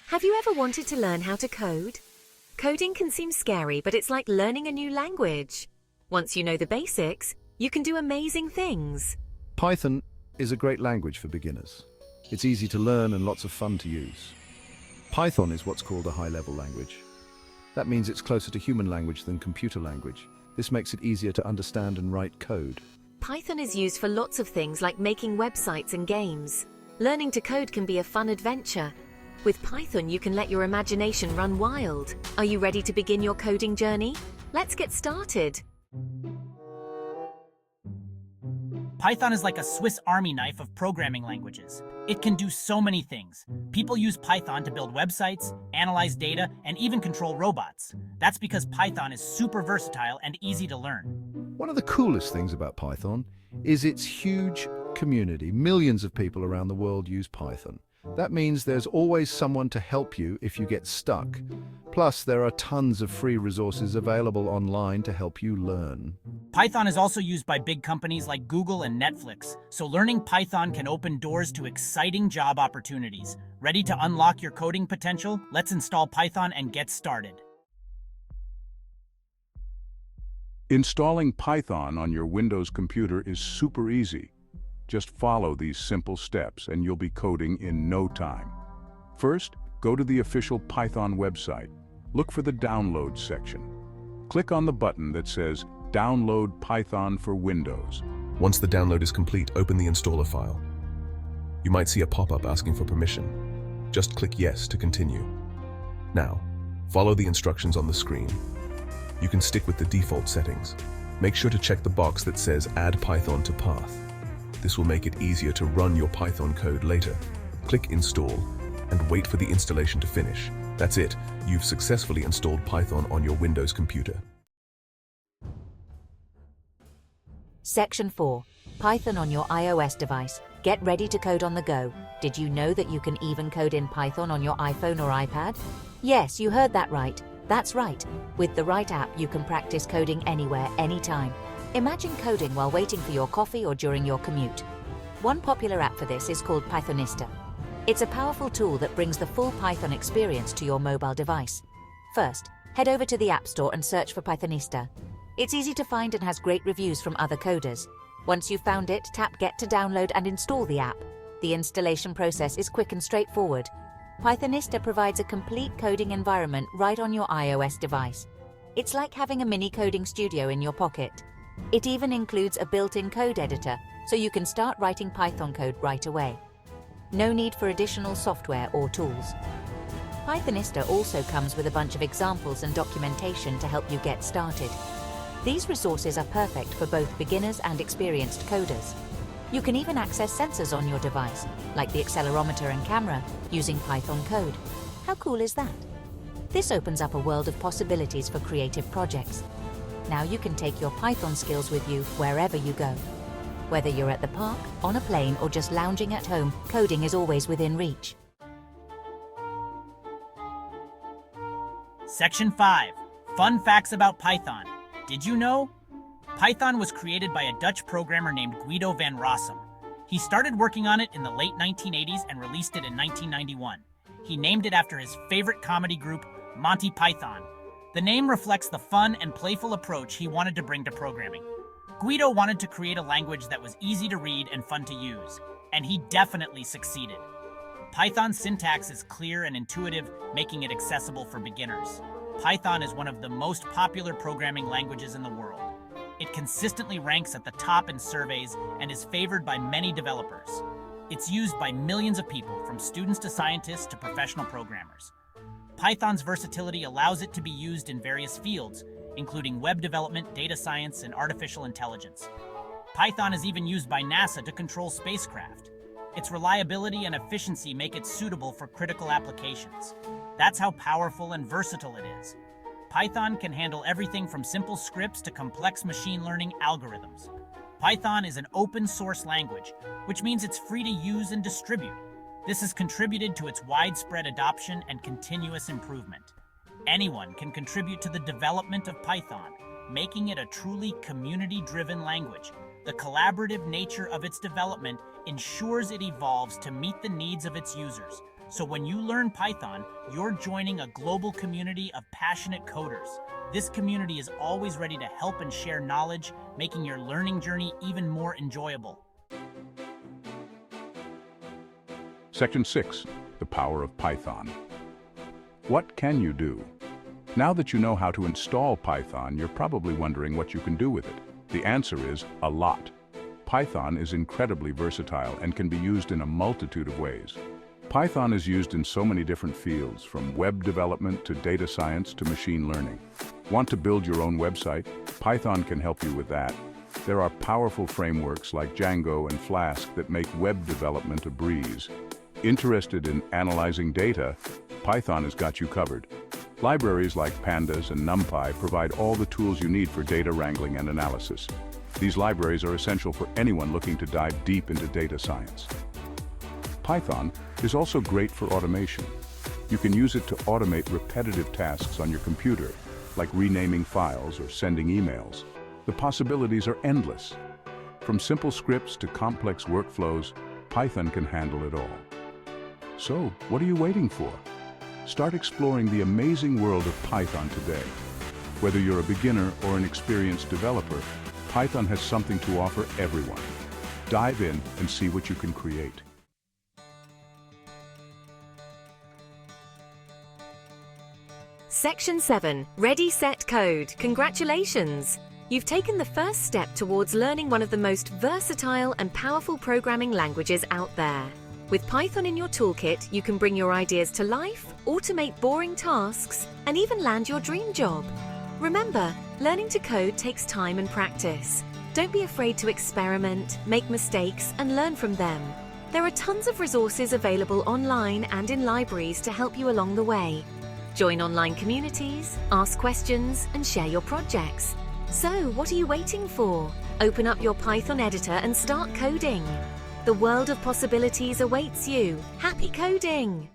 Have you ever wanted to learn how to code? Coding can seem scary, but it's like learning a new language. Once you know the basics, you can do amazing things. Python is a great language for beginners. It's easy to learn and lots of fun to use. Python is what's called a high-level language. That means it's closer to human language than computer language. This makes it easier to understand and write code. Python is used for lots of things like making websites and games. Learning to code can be a fun adventure. With Python, you can let your imagination run wild. Are you ready to begin your coding journey? Let's get started. Python is like a Swiss Army knife of programming languages. It can do so many things. People use Python to build websites, analyze data, and even control robots. That's because Python is super versatile and easy to learn. One of the coolest things about Python is its huge community. Millions of people around the world use Python. That means there's always someone to help you if you get stuck. Plus, there are tons of free resources available online to help you learn. Python is also used by big companies like Google and Netflix, so learning Python can open doors to exciting job opportunities. Ready to unlock your coding potential? Let's install Python and get started. Installing Python on your Windows computer is super easy. Just follow these simple steps and you'll be coding in no time. First, go to the official Python website. Look for the Download section. Click on the button that says Download Python for Windows. Once the download is complete, open the installer file. You might see a pop-up asking for permission. Just click Yes to continue. Now, follow the instructions on the screen. You can stick with the default settings. Make sure to check the box that says Add Python to Path. This will make it easier to run your Python code later. Click Install and wait for the installation to finish. That's it. You've successfully installed Python on your Windows computer. Section 4. Python on your iOS device. Get ready to code on the go. Did you know that you can even code in Python on your iPhone or iPad? Yes, you heard that right. That's right. With the right app, you can practice coding anywhere, anytime. Imagine coding while waiting for your coffee or during your commute. One popular app for this is called Pythonista. It's a powerful tool that brings the full Python experience to your mobile device. First, head over to the App Store and search for Pythonista. It's easy to find and has great reviews from other coders. Once you've found it, tap Get to download and install the app. The installation process is quick and straightforward. Pythonista provides a complete coding environment right on your iOS device. It's like having a mini coding studio in your pocket. It even includes a built-in code editor, so you can start writing Python code right away. No need for additional software or tools. Pythonista also comes with a bunch of examples and documentation to help you get started. These resources are perfect for both beginners and experienced coders. You can even access sensors on your device, like the accelerometer and camera, using Python code. How cool is that? This opens up a world of possibilities for creative projects. Now you can take your Python skills with you wherever you go. Whether you're at the park, on a plane, or just lounging at home, coding is always within reach. Section 5. Fun facts about Python. Did you know? Python was created by a Dutch programmer named Guido van Rossum. He started working on it in the late 1980s and released it in 1991. He named it after his favorite comedy group, Monty Python. The name reflects the fun and playful approach he wanted to bring to programming. Guido wanted to create a language that was easy to read and fun to use, and he definitely succeeded. Python's syntax is clear and intuitive, making it accessible for beginners. Python is one of the most popular programming languages in the world. It consistently ranks at the top in surveys and is favored by many developers. It's used by millions of people, from students to scientists to professional programmers. Python's versatility allows it to be used in various fields, including web development, data science, and artificial intelligence. Python is even used by NASA to control spacecraft. Its reliability and efficiency make it suitable for critical applications. That's how powerful and versatile it is. Python can handle everything from simple scripts to complex machine learning algorithms. Python is an open source language, which means it's free to use and distribute. This has contributed to its widespread adoption and continuous improvement. Anyone can contribute to the development of Python, making it a truly community-driven language. The collaborative nature of its development ensures it evolves to meet the needs of its users. So when you learn Python, you're joining a global community of passionate coders. This community is always ready to help and share knowledge, making your learning journey even more enjoyable. Section 6. The power of Python. What can you do? Now that you know how to install Python, you're probably wondering what you can do with it. The answer is a lot. Python is incredibly versatile and can be used in a multitude of ways. Python is used in so many different fields, from web development to data science to machine learning. Want to build your own website? Python can help you with that. There are powerful frameworks like Django and Flask that make web development a breeze. Interested in analyzing data? Python has got you covered. Libraries like Pandas and NumPy provide all the tools you need for data wrangling and analysis. These libraries are essential for anyone looking to dive deep into data science. Python is also great for automation. You can use it to automate repetitive tasks on your computer, like renaming files or sending emails. The possibilities are endless. From simple scripts to complex workflows, Python can handle it all. So, what are you waiting for? Start exploring the amazing world of Python today. Whether you're a beginner or an experienced developer, Python has something to offer everyone. Dive in and see what you can create. Section 7. Ready, Set, Code. Congratulations! You've taken the first step towards learning one of the most versatile and powerful programming languages out there. With Python in your toolkit, you can bring your ideas to life, automate boring tasks, and even land your dream job. Remember, learning to code takes time and practice. Don't be afraid to experiment, make mistakes, and learn from them. There are tons of resources available online and in libraries to help you along the way. Join online communities, ask questions, and share your projects. So, what are you waiting for? Open up your Python editor and start coding. The world of possibilities awaits you. Happy coding!